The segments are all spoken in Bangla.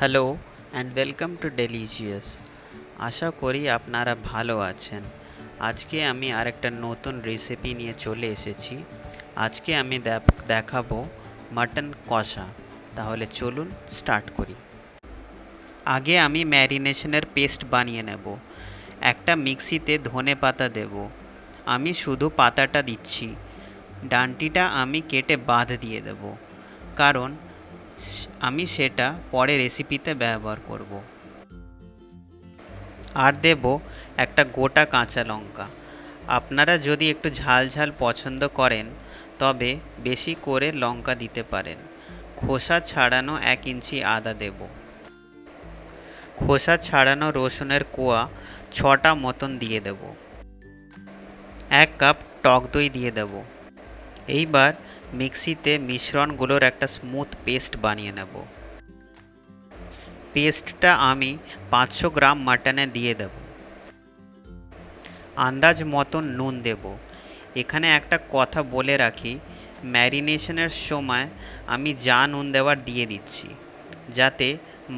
Hello and welcome to delicious. আশা করি আপনারা ভালো আছেন। আজকে আমি আরেকটা নতুন রেসিপি নিয়ে চলে এসেছি। আজকে আমি দেখাবো মাটন কষা। তাহলে চলুন স্টার্ট করি। আগে আমি ম্যারিনেশনের পেস্ট বানিয়ে নেব। একটা মিক্সিতে ধনে পাতা দেব। আমি শুধু পাতাটা দিচ্ছি, ডাঁটিটা আমি কেটে বাদ দিয়ে দেব, কারণ আমি সেটা পরে রেসিপিতে ব্যবহার করব। আর দেব একটা গোটা কাঁচা লঙ্কা। আপনারা যদি একটু ঝাল ঝাল পছন্দ করেন তবে বেশি করে লঙ্কা দিতে পারেন। খোসা ছাড়ানো 1 ইঞ্চি আদা দেব। খোসা ছাড়ানো রসুনের কোয়া 6টা মতন দিয়ে দেব। 1 কাপ টক দই দিয়ে দেব। এইবার মিক্সিতে মিশ্রণগুলোর একটা স্মুথ পেস্ট বানিয়ে নেব। পেস্টটা আমি 500 গ্রাম মাটনে দিয়ে দেব। আন্দাজ মতন নুন দেব। এখানে একটা কথা বলে রাখি, ম্যারিনেশনের সময় আমি যা নুন দেওয়ার দিয়ে দিচ্ছি, যাতে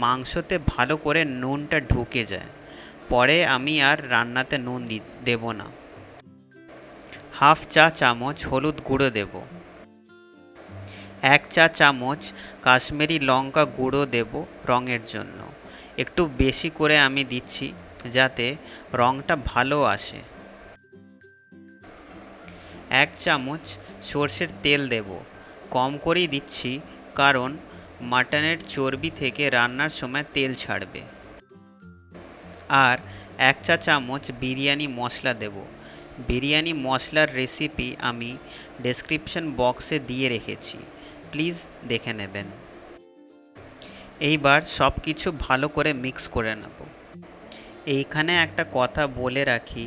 মাংসতে ভালো করে নুনটা ঢুকে যায়। পরে আমি আর রান্নাতে নুন দেব না। হাফ চা চামচ হলুদ গুঁড়ো দেব। 1 চা চামচ কাশ্মীরি লঙ্কা গুঁড়ো দেব রঙের জন্য। একটু বেশি করে আমি দিচ্ছি যাতে রঙটা ভালো আসে। 1 চামচ সর্ষের তেল দেব। কম করেই দিচ্ছি, কারণ মাটনের চর্বি থেকে রান্নার সময় তেল ছাড়বে। আর 1 চা চামচ বিরিয়ানি মশলা দেব। বিরিয়ানি মশলার রেসিপি আমি ডেসক্রিপশন বক্সে দিয়ে রেখেছি, প্লিজ দেখে নেবেন। এইবার সব কিছু ভালো করে মিক্স করে নেব। এইখানে একটা কথা বলে রাখি,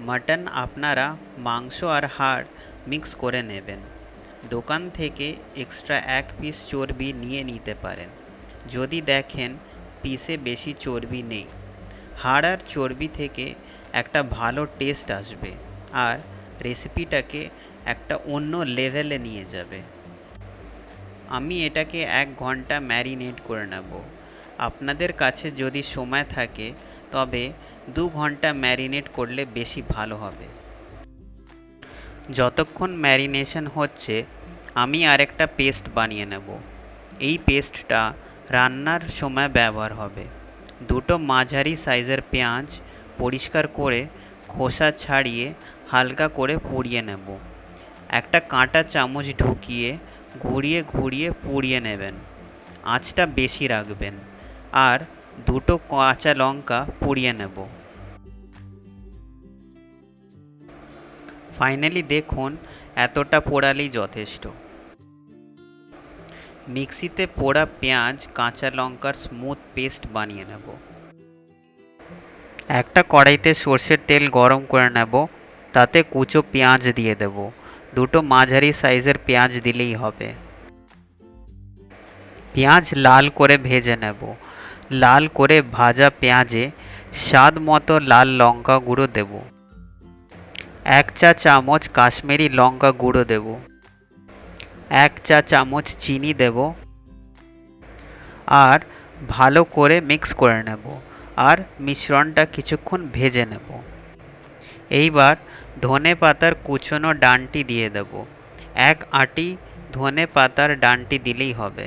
মাটন আপনারা মাংস আর হাড় মিক্স করে নেবেন। দোকান থেকে এক্সট্রা 1 পিস চর্বি নিয়ে নিতে পারেন যদি দেখেন পিসে বেশি চর্বি নেই। হাড় আর চর্বি থেকে একটা ভালো টেস্ট আসবে আর রেসিপিটাকে একটা অন্য লেভেলে নিয়ে যাবে। আমি এটাকে 1 ঘন্টা ম্যারিনেট করে নেব। আপনাদের কাছে যদি সময় থাকে তবে 2 ঘন্টা ম্যারিনেট করলে বেশি ভালো হবে। যতক্ষণ ম্যারিনেশন হচ্ছে আমি আরেকটা পেস্ট বানিয়ে নেব। এই পেস্টটা রান্নার সময় ব্যবহার হবে। 2টো মাঝারি সাইজের পেঁয়াজ পরিষ্কার করে খোসা ছাড়িয়ে হালকা করে পুড়িয়ে নেব। একটা কাঁটা চামচ ঢুকিয়ে ঘুরিয়ে ঘুরিয়ে পুড়িয়ে নেবেন। আঁচটা বেশি রাখবেন। আর 2টো কাঁচা লঙ্কা পুড়িয়ে নেব। ফাইনালি দেখুন, এতটা পোড়ালেই যথেষ্ট। মিক্সিতে পোড়া পেঁয়াজ কাঁচা লঙ্কার স্মুথ পেস্ট বানিয়ে নেব। একটা কড়াইতে সর্ষের তেল গরম করে নেব, তাতে কুচো পেঁয়াজ দিয়ে দেব। 2টো মাঝারি সাইজের পেঁয়াজ দিলেই হবে। পেঁয়াজ লাল করে ভেজে নেব। লাল করে ভাজা পেঁয়াজে স্বাদ মতো লাল লঙ্কা গুঁড়ো দেব। 1 চা চামচ কাশ্মীরি লঙ্কা গুঁড়ো দেব। 1 চা চামচ চিনি দেব। আর ভালো করে মিক্স করে নেব আর মিশ্রণটা কিছুক্ষণ ভেজে নেব। এইবার ধনে পাতার কুচনো ডাঁটি দিয়ে দেব। 1 আঁটি ধনে পাতার ডাঁটি দিলেই হবে।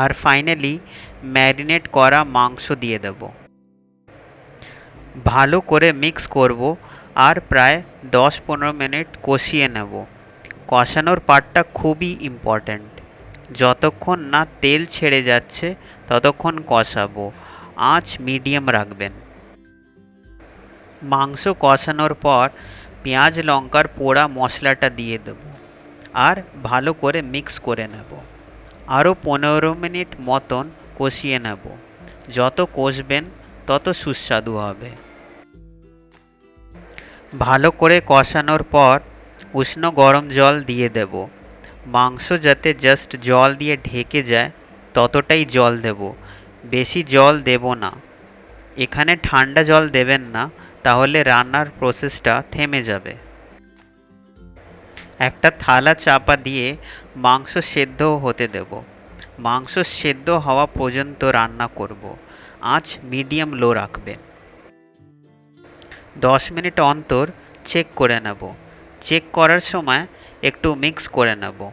আর ফাইনালি ম্যারিনেট করা মাংস দিয়ে দেব। ভালো করে মিক্স করব আর প্রায় 10-15 মিনিট কষিয়ে নেব। কষানোর পার্টটা খুবই ইম্পর্ট্যান্ট। যতক্ষণ না তেল ছেড়ে যাচ্ছে ততক্ষণ কষাবো। আঁচ মিডিয়াম রাখবেন। মাংস কষানোর পর পেঁয়াজ লঙ্কার পোড়া মশলাটা দিয়ে দেব আর ভালো করে মিক্স করে নেব। আরও 15 মিনিট মতন কষিয়ে নেব। যত কষবেন তত সুস্বাদু হবে। ভালো করে কষানোর পর উষ্ণ গরম জল দিয়ে দেব। মাংস যাতে জাস্ট জল দিয়ে ঢেকে যায় ততটাই জল দেব, বেশি জল দেব না। এখানে ঠান্ডা জল দেবেন না, তাহলে রান্নার প্রসেসটা থেমে যাবে। একটা থালা চাপা দিয়ে মাংস সেদ্ধ হতে দেব। মাংস সেদ্ধ হওয়া পর্যন্ত রান্না করব। আঁচ মিডিয়াম লো রাখবেন। 10 মিনিট অন্তর চেক করে নেব। চেক করার সময় একটু মিক্স করে নেব।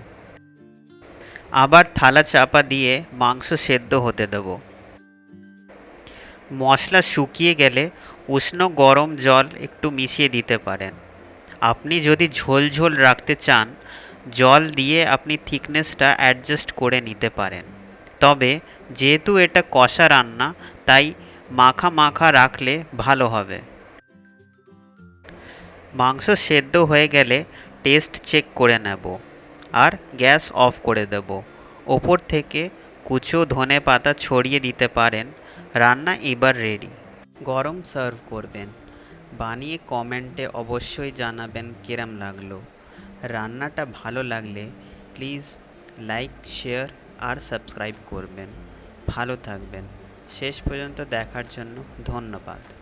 আবার থালা চাপা দিয়ে মাংস সেদ্ধ হতে দেব। মশলা শুকিয়ে গেলে উষ্ণ গরম জল একটু মিশিয়ে দিতে পারেন। আপনি যদি ঝোল ঝোল রাখতে চান, জল দিয়ে আপনি থিকনেসটা অ্যাডজাস্ট করে নিতে পারেন। তবে যেহেতু এটা কষা রান্না, তাই মাখা মাখা রাখলে ভালো হবে। মাংস সেদ্ধ হয়ে গেলে টেস্ট চেক করে নেব আর গ্যাস অফ করে দেব। ওপর থেকে কুচো ধনে পাতা ছড়িয়ে দিতে পারেন। রান্না এবার রেডি। গরম সার্ভ করবেন। বানিয়ে কমেন্টে অবশ্যই জানাবেন কিরম লাগলো। রান্নাটা ভালো লাগলে প্লিজ লাইক, শেয়ার আর সাবস্ক্রাইব করবেন। ভালো থাকবেন। শেষ পর্যন্ত দেখার জন্য ধন্যবাদ।